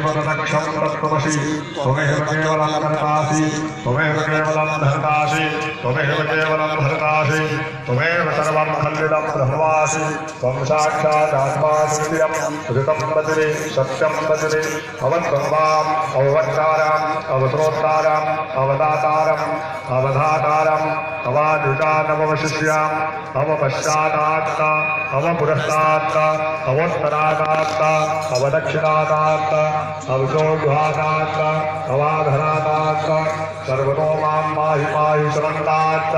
तत्क्षं तत्त्वमसि त्वमेव केवलं धर्तासि त्वमेव केवलं धर्तासि त्वमेव केवलं धर्तासि त्वमेव सर्वं खल्विदं ब्रह्मासि त्वं साक्षादात्मा सत्यं ऋतं वचने सत्यं वचने अवत्सर्वाम् अववक्तारम् अवसरोत्तारम् अवदातारम् अवधातारम् अवादिकानवशिष्याम् अवपश्चादात्त अवपुरस्तात्त अवोत्तरादात्त अवदक्षिणादात्त अवसोद्वादात्त अवाधरादात्त सर्वतो मां पाहि पाहि समन्तात्त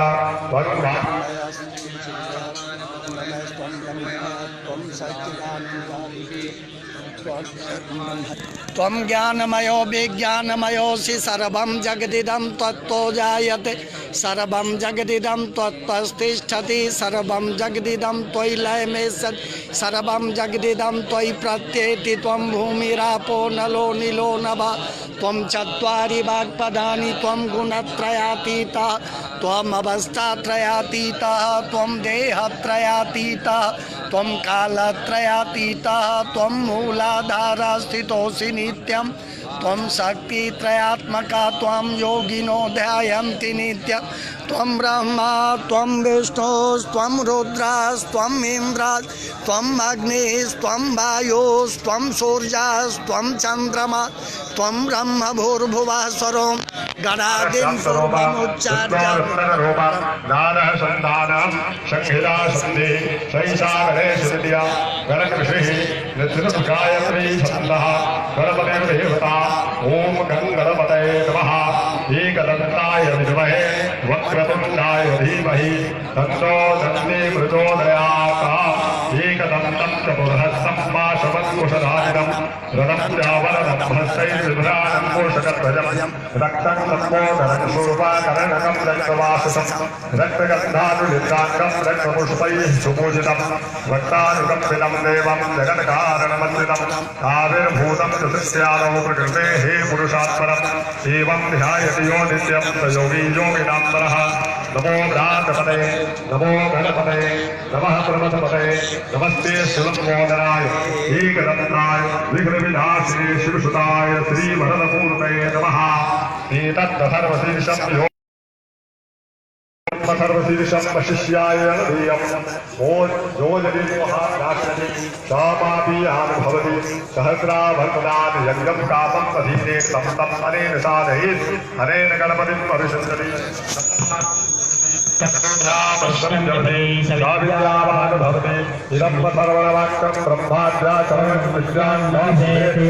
त्वं ज्ञानमयो विज्ञानमयोऽसि सर्वं जगदिदं त्वत्तो जायते सर्वं जगदिदं त्वत्तिष्ठति सर्वं जगदिदं त्वयि लयमेषति सर्वं जगदिदं त्वयि प्रत्येति त्वं भूमिरापो नलो नीलो नभः त्वं चत्वारि वाक्पदानि त्वं गुणत्रयातीतः त्वम् अवस्थात्रयातीतः त्वं देहत्रयातीतः त्वं कालत्रयातीतः त्वं मूलाधारः स्थितोऽसि नित्यं त्वं शक्तित्रयात्मका त्वं योगिनो ध्यायन्ति नित्यं त्वं ब्रह्मा त्वं विष्णुस्त्वं रुद्रस्त्वं इन्द्रस्त्वं अग्निस्त्वं वायुस्त्वं सूर्यस्त्वं चन्द्रमा त्वं ब्रह्म भूर्भुवः स्वरो गणादिं सर्वमुच्चार्य नारः सन्धानं संहिता सन्धि शैशागरे श्रुतिया गणकृषिः नित्यगायत्री छन्दः गणपतिर्देवता ॐ गङ्गणपतये नमः एकदन्ताय विद्महे वक्रतुण्डाय धीमहि तन्नो दन्ती प्रचोदयात् एकदन्तं च पुरःस्तं माशवत्कुशधारिणं रथं जावरणं हस्तैर्विभ्राणं कोशकध्वजं रक्तं सम्मोदरं शोभाकरणकं रक्तवाससं रक्तगन्धानुलिप्ताङ्गं रक्तपुष्पैः सुपूजितं भक्तानुकम्पितं देवं जगत्कारणमन्वितं आविर्भूतं चतुस्यादौ प्रकृतेः पुरुषात्परम् एवं ध्यायति यो नित्यं स योगी योगिनां परः नमो भ्रातपते नमो गणपते नमः प्रमथपते नमस्ते शिवमोदराय एकदन्ताय विघ्नविनाशिने शिवसुताय श्रीवरदमूर्तये नमः एतद्धर्वशीर्षं सर्वशीर्षं वशिष्याय धियं योजने मोहानाशने सामापीयानुभवति सहस्राभर्तदान् यज्ञं कामं अधीने तं तं अनेन साधयेत् अनेन गणपतिं अभिषन्दति भवति इदं सर्वणवाक्यं ब्रह्माद्याचरणं विज्ञानमेति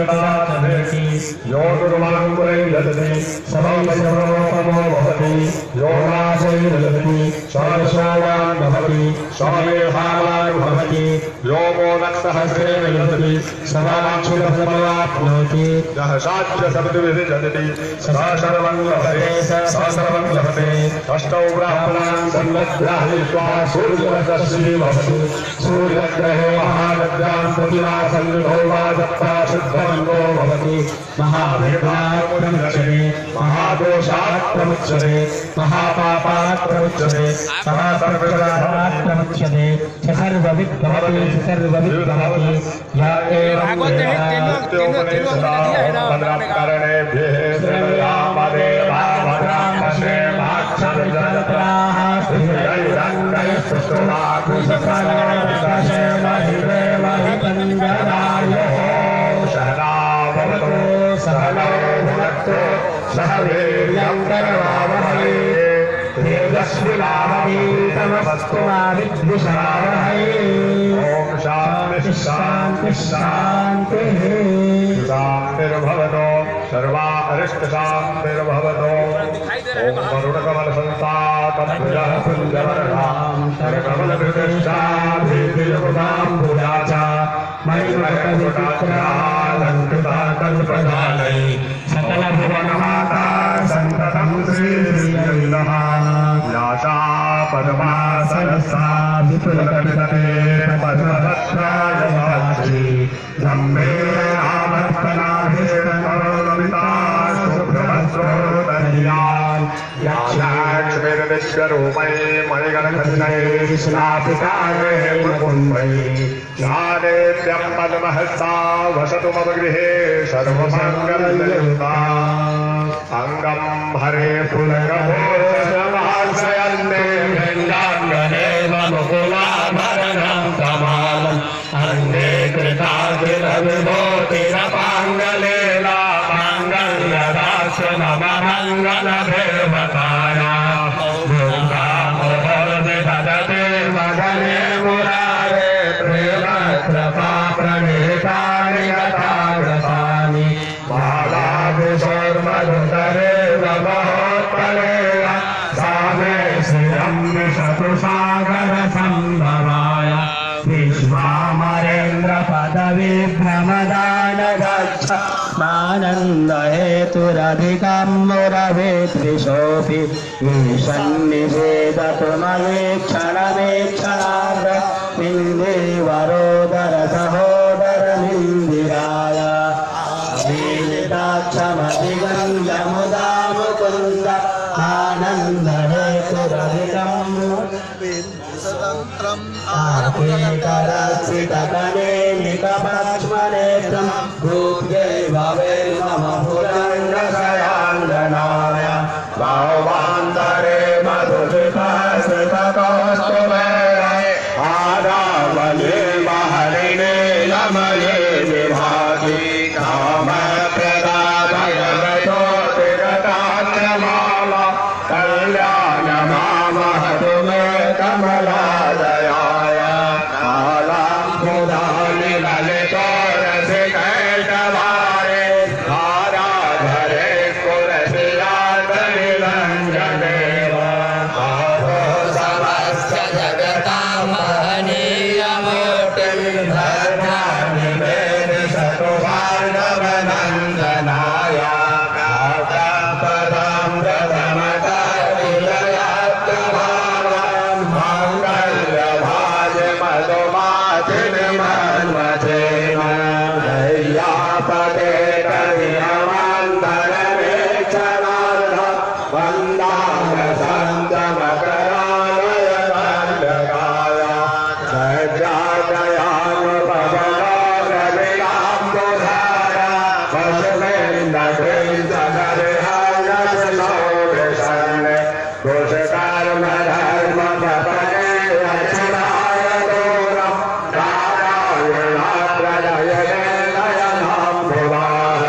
यो दुर्वाङ्कुरे यजति समोपमो भवति यो नाशैर्यजति सर्वसोवान् भवति समेहावान् भवति यो मोदसहस्रेण यजति समाक्षुरफलमाप्नोति यः साध्यशब्दविधिजति स सर्वं लभते स सर्वं लभते अष्टौ ब्राह्मणान् सन्नद्याहित्वा सूर्यरश्मि भवति सूर्यग्रहे महानद्यां प्रतिमासन्निधो वा दत्ता शुद्धमन्यो भवति महावेदात् प्रमुच्यते महादोषात् प्रमुच्यते महापापात् प्रमुच्यते महासर्वविघ्नात् प्रमुच्यते च सर्वविद् भवति च सर्वविद् भवति य एवं वेदान्तेनोपनिषदाकरणेभ्यः श्रेयामदेवाभद्रामश्रे माक्षरजत्राः सहनावतु सहनौ भुनक्तु सह वीर्यं करवावहै तेजस्विनावधीतमस्तु मा विद्विषावहै ॐ शान्तिः शान्तिः शान्तिः शान्तिर्भवतु सर्वा अरिष्टशान्तिर्भवतु ॐ वरुणकमलसंस्थातं कुञ्जवर्णां शरकमलकृतिष्ठाभिर्भुजां भुजा मणिमकरविचित्रालङ्कृता कल्पजालै सकलभुवनमाता सन्ततं श्रीश्रीयैनः व्यासा परमा सरसा विपुलकवितते पद्मभद्राय भाति जम्बे आवर्तनाभिष्टकरोलमिता शुभ्रभद्रोदर्यान् यक्षाक्ष्मिर्विच दिव्यरूपै मणिगणखण्डै स्नापिकाय मुकुन्दै ज्ञानेभ्यं पद्महस्ता वसतु मम गृहे सर्वमङ्गलयुक्ता अङ्गं हरे पुलकभूषणमाश्रयन्ते गङ्गाङ्गने मुकुलाभरणं कमालम् अन्ये कृताग्रविभूतिरपाङ्गलेला माङ्गल्यदास्य नम मङ्गलदेवताय भूतामोहर्दिभदते वदने मुरारे प्रेमकृपा प्रणीतानि यथाव्रतानि बालाभिषोर्मधुतरे महोत्तरेण सामे श्रियं विशतु सागरसम्भवाय विश्वामरेन्द्र पदवी भ्रमदान गच्छ मानन्द हेतुरधिकं मुरवेद्विषोऽपि ईशन्निषेदतु मवेक्षणमेक्षणार्ध इन्दीवरोदर सहोदरमिन्दिराय वीलिताक्षमधिगञ्जमुदा मुकुन्द आनन्द हेतुरधिकं आर्केकरक्षितकने निकपक्ष्मनेत्रं भूत्यै भवेन् मम पुरन्दशयाङ्गनाय भावान्तरे मधुशिखस्थितकौस्तुभे आदावले महरिणे नमये विभाति कामप्रदा भगवतोऽतिगतान्यमाला कल्याणमामहतु मे कमलादयाय कालाम्बुधानि ललितोरसिकैटभारे धाराधरे कुरशिलातनिरञ्जनेव आहो समस्य जगतां महनीयमूर्तिं धर्माणि मे दिशतु भार्गवनन्दनाय काकापदां प्रथमतर्विजयात्तभावान् माङ्गल्यभाजि मधुमातिनिमन्वथेन दय्यापदे कविहमन्धरमेक्षणार्थ वन्दामसन्तमकरालयकण्डकाय सज्जाजयानुपवनागविलाम्बुधार वसुमेन्द्रकृञ्चकरिहायशोभिषण् कुशकर्मधर्मपदे रचनाय दूरं नारायणाप्रलयने नयनाम्बुवाः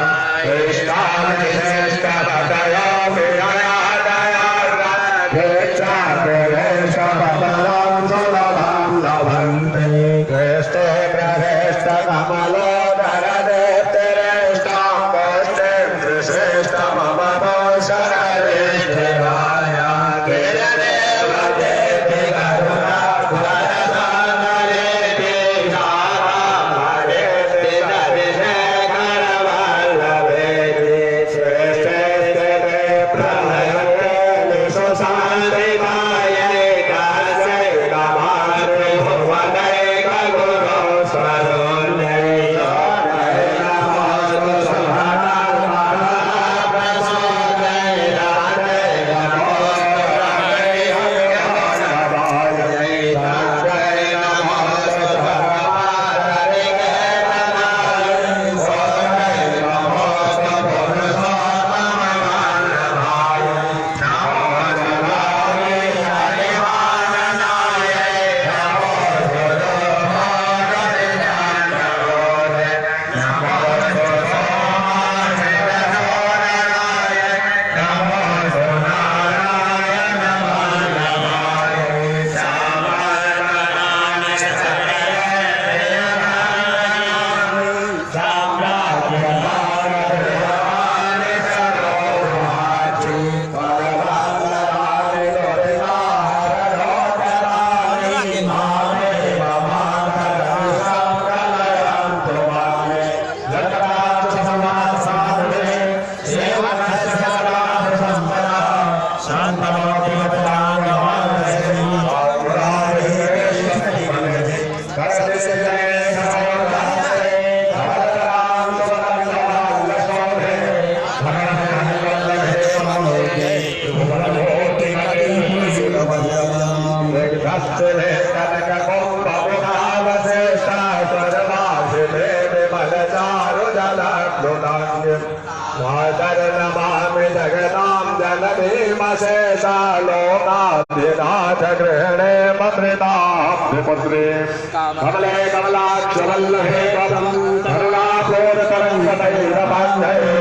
नमामि जगतां जननीमशेषलोकाधिनाथ गृहिणे ममृताब्धिपुत्रीं कमले कमलाक्षवल्लभे पदं करुणापूर्णतरङ्गतैरपाण्डये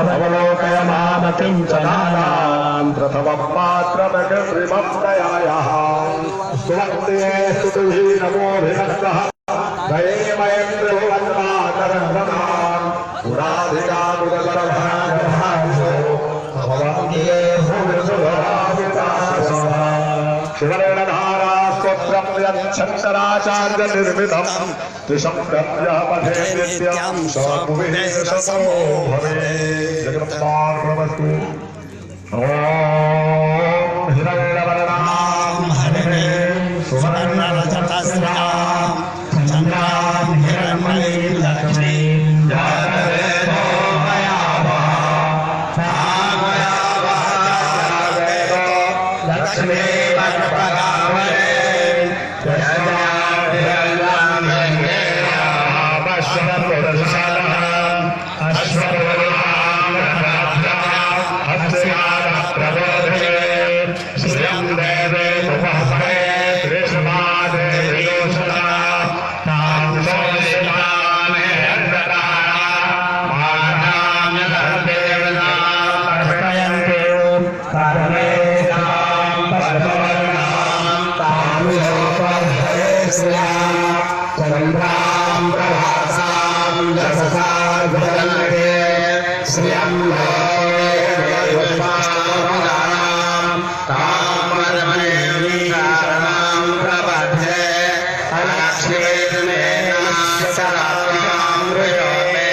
अवलोकय मामतिं च नानां प्रथमं पात्रमकृत्रिमं दयायाः सुवक्त्ये स्तुतिः नमोऽभिनन्दः दयेमयं त्रिभुवन्मातरङ्गमान् पुराधिकामुदलभागभासो भवन्ये भुविसुभरावितासः शिवरेणधारा स्तोत्रं यच्छन्तराचार्यनिर्मितं त्रिशङ्कर्यः पठे नित्यं स भुविः शतमो भवेत् जगन्नाथमस्तु ॐ हिरण्यवर्णां हरिणीं सुवर्णरजतस्यां चन्द्रां हिरण्मयीं लक्ष्मीं जातवेदो मया वः लक्ष्मी वरपरावरे श्रियं देवे उपहरे त्रिशमादे विलोचना तां सोषिताने चन्द्रां प्रभासां जससा जगन्ते श्रियं देवयुष्माणां तामरमणीं शरणं प्रपद्ये अलक्ष्मीर्मेनाशरां हृयोमे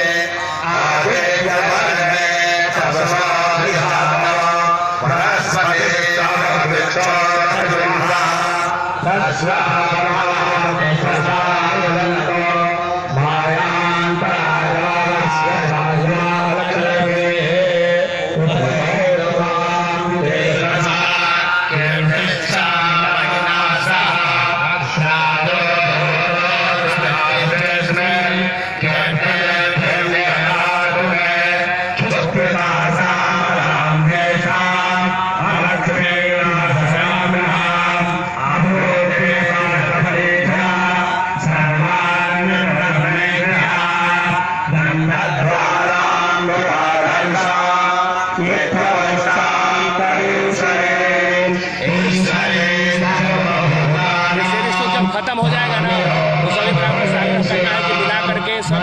आवेदवर्णे तपसाधिहारा वनस्पतिः चावृक्षोर्जुनः खत्म हो जाएगा ना तो सभी ब्राह्मण से आग्रह करना है कि मिला करके सब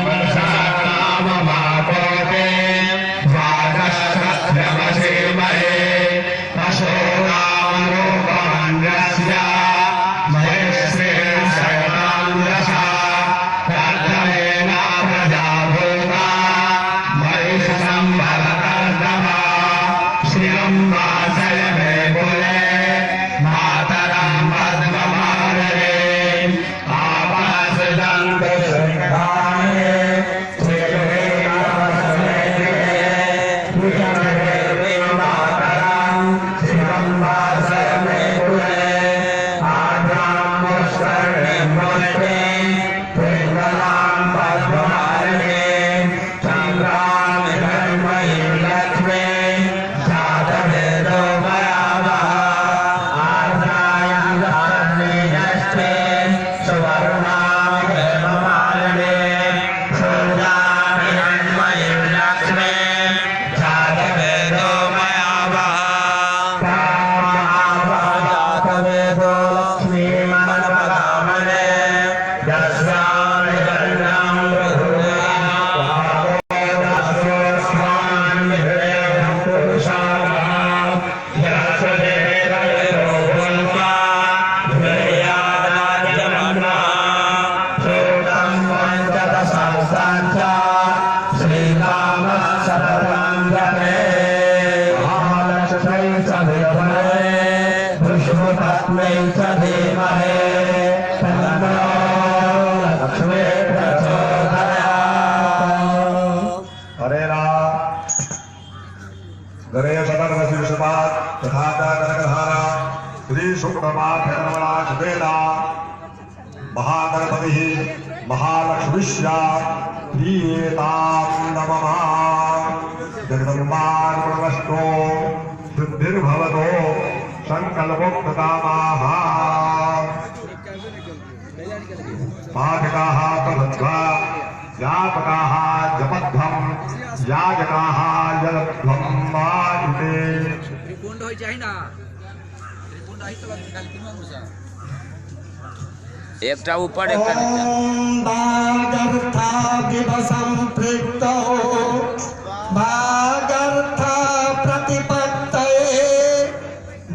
महागणपतिः महालक्ष्मीश्या प्रीयेतां नमः। याजकाः जलध्वं मायुते त्रिपुंड हो जाए ना त्रिपुंड आई तो खाली तीनों मुसा एक टा ऊपर एक टा नीचे भागर्था विवसंपृक्तो भागर्थ प्रतिपत्तये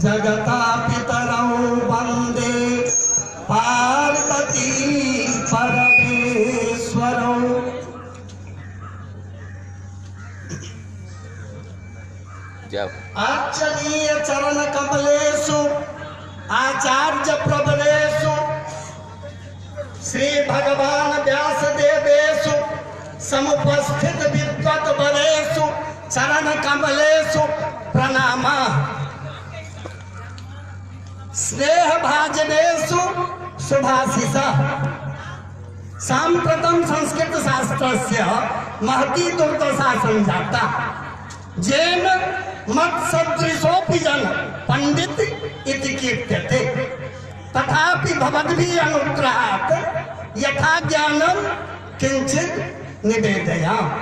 जगता पितरौ वन्दे पार्वती परमेश्वरौ। जब आचनीय चरण कमलेषु आचार्य प्रबलेषु श्री भगवान व्यासदेवेषु समुपस्थित विद्वत बलेषु चरण कमलेषु प्रणामः। स्नेह भाजनेषु शुभाशिषः। साम्प्रतं संस्कृत शास्त्रस्य महती दुर्दशा संजाता जेन मत सदृशोऽपि जन पंडित इति कीर्त्यते तथापि भवद्भिः अनुग्रहात् यथा ज्ञानं किंचित निवेदयामि।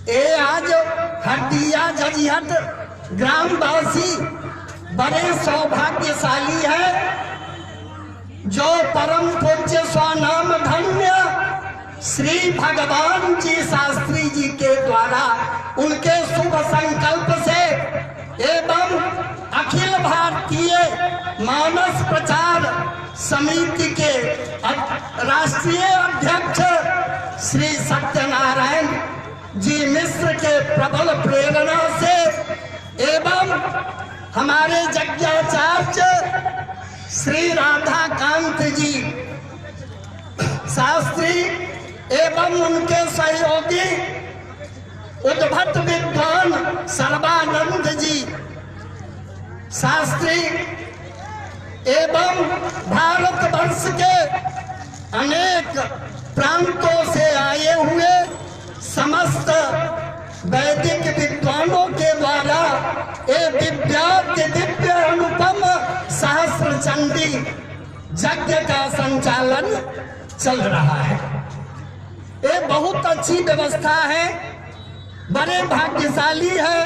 ये आज हरदिया जजिहट ग्रामवासी बड़े सौभाग्यशाली है जो परम पूज्य स्वानाम धन्य श्री भगवान जी शास्त्री जी के द्वारा उनके शुभ संकल्प से एवं अखिल भारतीय मानस प्रचार समिति के राष्ट्रीय अध्यक्ष श्री सत्यनारायण जी मिश्र के प्रबल प्रेरणा से एवं हमारे यज्ञाचार्य श्री राधाकांत जी शास्त्री एवं उनके सहयोगी उद्भट विद्वान सर्वानंद जी शास्त्री एवं भारतवर्ष के अनेक प्रांतों से आए हुए समस्त वैदिक विद्वानों के द्वारा ये दिव्य अनुपम सहस्त्र चंडी यज्ञ का संचालन चल रहा है। ये बहुत अच्छी व्यवस्था है, बड़े भाग्यशाली है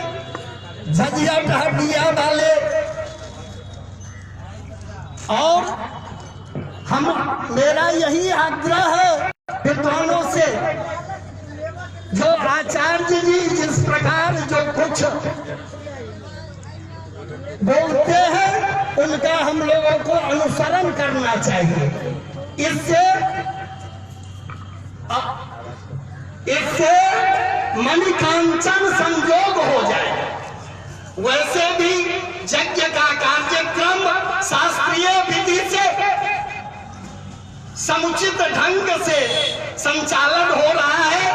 झझियट हरदिया वाले। और हम मेरा यही आग्रह है विद्वानों से, जो आचार्य जी जिस प्रकार जो कुछ बोलते हैं उनका हम लोगों को अनुसरण करना चाहिए। इससे मणिकांचन संयोग हो जाए। वैसे भी यज्ञ का कार्यक्रम शास्त्रीय विधि से समुचित ढंग से संचालन हो रहा है,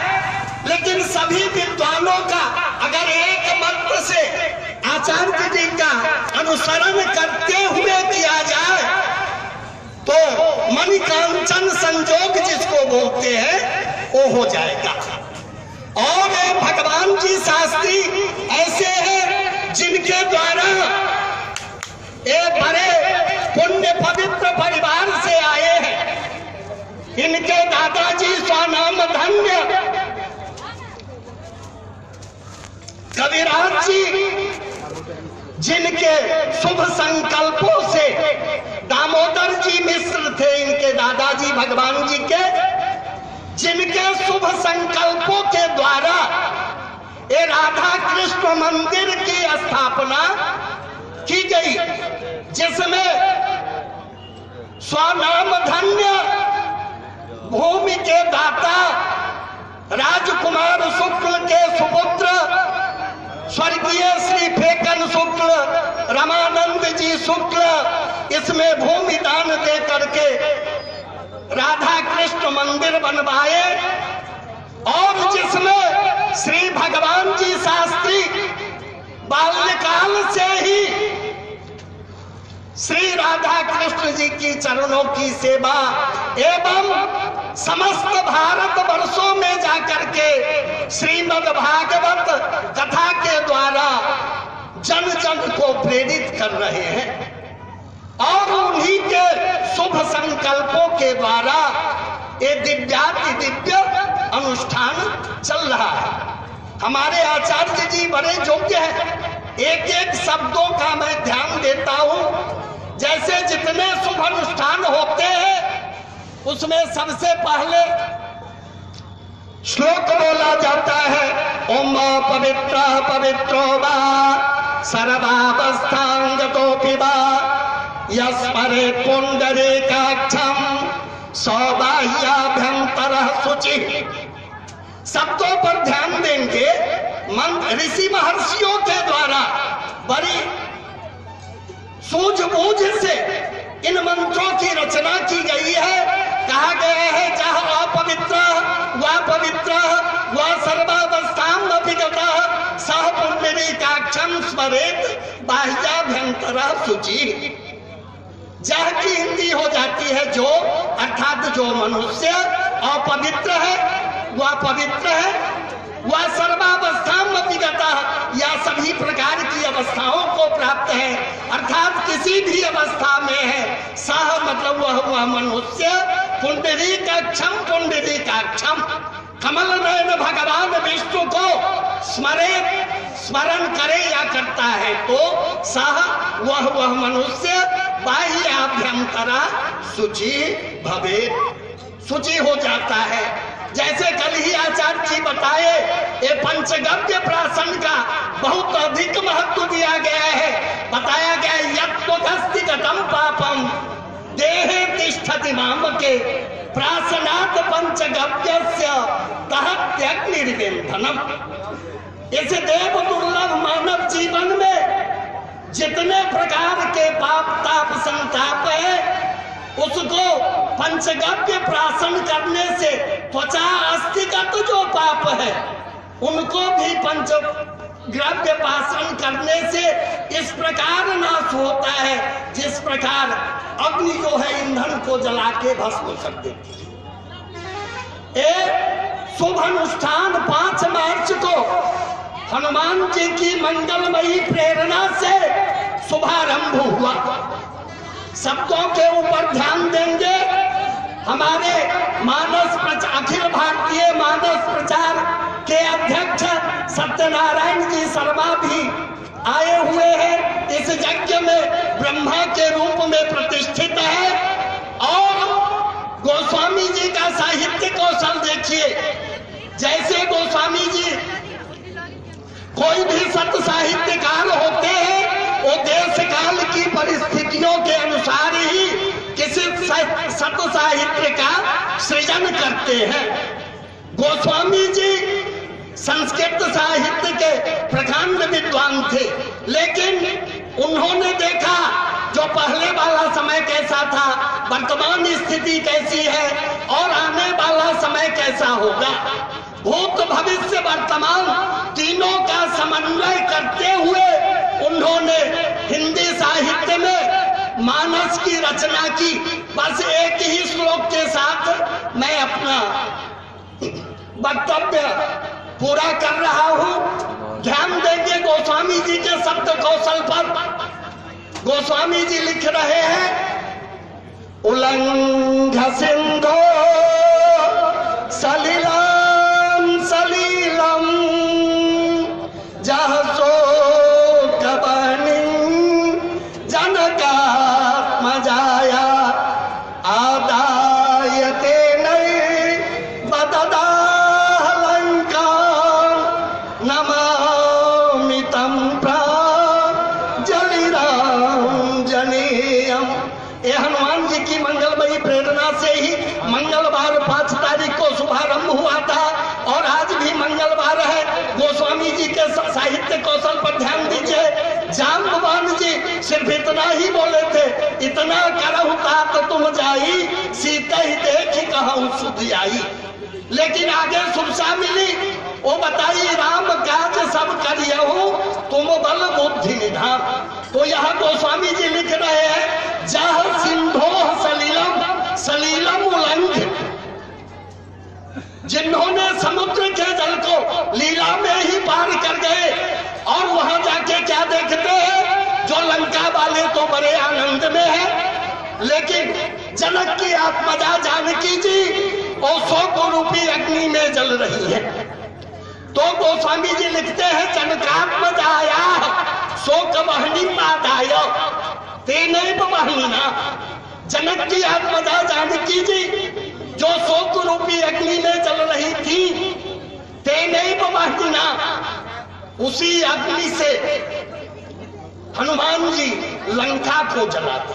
लेकिन सभी विद्वानों का अगर एक मंत्र से आचार्य जी का अनुसरण करते हुए किया जाए तो मणिकांचन संयोग जिसको बोलते हैं वो हो जाएगा। और भगवान जी शास्त्री ऐसे हैं जिनके द्वारा ये बड़े पुण्य पवित्र परिवार से आए हैं। इनके दादाजी स्वानाम धन्य कविराज जी, जिनके शुभ संकल्पों से दामोदर जी मिश्र थे इनके दादाजी भगवान जी के, जिनके शुभ संकल्पों के द्वारा ये राधा कृष्ण मंदिर की स्थापना की गई, जिसमें स्वानाम धन्य भूमि के दाता राजकुमार शुक्ल के सुपुत्र स्वर्गीय श्री फेकन शुक्ल, रमानंद जी शुक्ल इसमें भूमि दान दे करके राधा कृष्ण मंदिर बनवाए। और जिसमें श्री भगवान जी शास्त्री बाल्यकाल से ही श्री राधा कृष्ण जी की चरणों की सेवा एवं समस्त भारत वर्षों में जाकर के श्रीमद् भागवत कथा के द्वारा जन जन को प्रेरित कर रहे हैं। और उन्हीं के शुभ संकल्पों के द्वारा ये दिव्याति दिव्य अनुष्ठान चल रहा है। हमारे आचार्य जी बड़े योग्य हैं, एक एक शब्दों का मैं ध्यान देता हूं। जैसे जितने शुभ अनुष्ठान होते हैं उसमें सबसे पहले श्लोक बोला जाता है, ओम पवित्र पवित्रो वा सर्वावस्थांगतोऽपि वा यस्मरे पुंडरीकाक्षं सौबाह्याभ्यंतरः शुचिः। शब्दों पर ध्यान देंगे। ऋषि महर्षियों के द्वारा बड़ी सूझबूझ से इन मंत्रों की रचना की गई है। कहा गया है, जहाँ अपवित्र व पवित्र व सर्वावस्थां अभिगतः सह पुंडरीकाक्षं स्मरेत् बाह्याभ्यंतरः शुचिः। जह की हिंदी हो जाती है जो, अर्थात जो मनुष्य अपवित्र है वह पवित्र है, वह सर्वावस्थां अभिगतः या सभी प्रकार की अवस्थाओं को प्राप्त है, अर्थात किसी भी अवस्था में है। सह मतलब वह मनुष्य पुंडरीकाक्षं पुंडरीकाक्षं कमल नयन भगवान विष्णु को स्मरण करे या करता है तो सह वह मनुष्य बाह्याभ्यंतरा शुचि भवेत्, शुचि हो जाता है। जैसे कल ही आचार्य जी बताए, ये पंचगव्य प्राशन का बहुत अधिक महत्व दिया गया है। बताया गया, यत्त्वगस्तिगतं पापम देहे तिष्ठति मामके प्राशनात् पंचगव्यस्य दहत्यग्निर्विंधनम्। इस देव दुर्लभ मानव जीवन में जितने प्रकार के पाप ताप संताप है उसको पंचगव्य प्राशन करने से त्वचा अस्थिगत जो पाप है उनको भी पंचगव्य प्राशन करने से इस प्रकार नाश होता है जिस प्रकार अग्नि जो है ईंधन को जला के भस्म कर देती है। एक शुभ अनुष्ठान 5 मार्च को हनुमान जी की मंगलमयी प्रेरणा से शुभारंभ हुआ। शब्दों के ऊपर ध्यान देंगे। हमारे अखिल भारतीय मानस प्रचार के अध्यक्ष सत्यनारायण जी शर्मा भी आए हुए हैं। इस यज्ञ में ब्रह्मा के रूप में प्रतिष्ठित है। और गोस्वामी जी का साहित्य कौशल देखिए। जैसे गोस्वामी जी कोई भी सत साहित्यकार होते हैं, वो देश काल की परिस्थितियों के अनुसार ही किसी सत साहित्य का सृजन करते हैं। गोस्वामी जी संस्कृत साहित्य के प्रकांड विद्वान थे, लेकिन उन्होंने देखा जो पहले वाला समय कैसा था, वर्तमान स्थिति कैसी है और आने वाला समय कैसा होगा। भूत भविष्य वर्तमान तीनों का समन्वय करते हुए उन्होंने हिंदी साहित्य में मानस की रचना की। बस एक ही श्लोक के साथ मैं अपना वक्तव्य पूरा कर रहा हूं। ध्यान देंगे गोस्वामी जी के शब्द कौशल पर। गोस्वामी जी लिख रहे हैं, उल्लंघ सिंधो सलिलम सलिलम जह शोकबनी जनकात्मजाया आदायते नई बददाह लंका नमामि तं प्राजलिरांजनेयम्। ये हनुमान जी की मंगलमयी प्रेरणा से ही मंगलवार 5 तारीख को शुभारंभ हुआ था और आज भी मंगलवार है। गोस्वामी जी के साहित्य कौशल पर ध्यान दीजिए। जाम्बवान जी सिर्फ इतना ही बोले थे, इतना करहु तात तुम जाई सीता ही देखी कहूं सुध आई। लेकिन आगे सुरसा मिली, वो बताई राम काज सब करियहु तुम बल बुद्धि निधान। तो यहाँ गोस्वामी जी लिख रहे हैं, जह सिंधो सलीलम सलीलम उल्लंघ, जिन्होंने समुद्र के जल को लीला में ही पार कर गए और वहां जाके क्या देखते हैं, जो लंका वाले तो बड़े आनंद में है, लेकिन जनक की आत्मजा जानकी जी और शोक रूपी अग्नि में जल रही है। तो गोस्वामी जी लिखते हैं जनकात्मजाया शोक वहनी मादाय तेने वहनीना। जनक की आत्मजा जानकी जी जो शोक रूपी अग्नि में जल रही थी, तेने वहनीना, उसी अग्नि से हनुमान जी लंका को जलाते।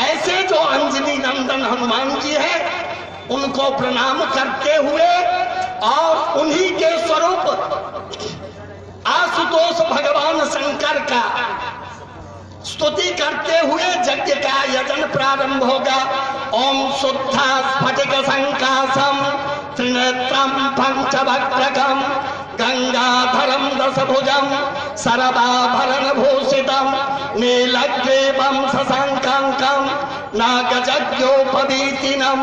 ऐसे जो अंजनी नंदन हनुमान जी हैं उनको प्रणाम करते हुए और उन्हीं के स्वरूप आशुतोष भगवान शंकर का स्तुति करते हुए यज्ञ का यजन प्रारंभ होगा। ओम शुद्धा स्फटिक संकाशम त्रिनेत्रम पंचवक्त्रकम गंगाधरम दशभुजम सर्वाभरण भूषितम नीलग्रीवम शशांकांकम नागयज्ञोपवीतिनम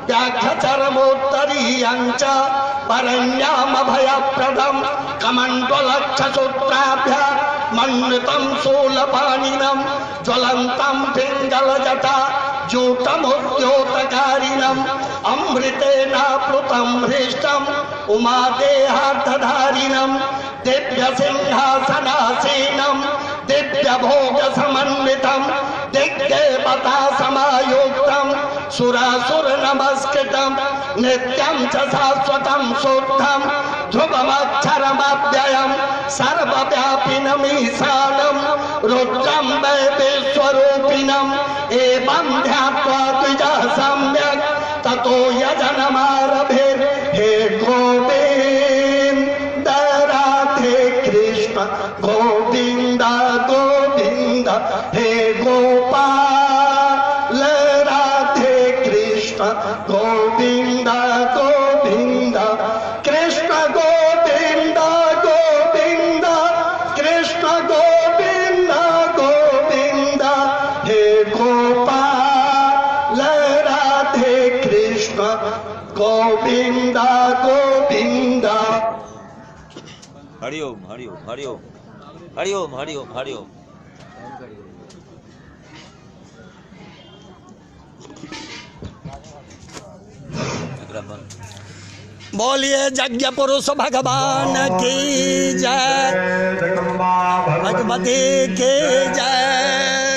व्याघ्रचरमोत्तरीयं च परण्यामभयप्रदं कमण्डलक्षसूत्राभ्यां मण्डितं शूलपाणिनं ज्वलन्तं पिङ्गलजटा जूटमुद्योतकारिणम् अमृतेनाप्लुतं हृष्टम् उमादेहार्धधारिणं दिव्यसिंहासनासीनं दिव्यभोगसमन्वितं दिग्देवता समायुक्तं सुरासुर नमस्कृतं नित्यं च शाश्वतं शुद्धं ध्रुवमक्षरमव्ययं सर्वव्यापिनमीशानं रुद्रं वै विश्वरूपिणम् एवं ध्यात्वा द्विजः सम्यक् ततो यजनमारभेत्। हे गोविन्द राधे कृष्ण गोविन्द गोविन्द हे गोपाल राधे कृष्ण गोविन्द गोविन्द कृष्ण गोविन्द गोविन्द कृष्ण गोविन्द गोविन्द हे गोपाल राधे कृष्ण गोविन्द गोविन्द। हरिओम हरिओम हरिओम हरिओम हरिओम हरिओम। बोलिए यज्ञ पुरुष भगवान की जय, भगवती की जय।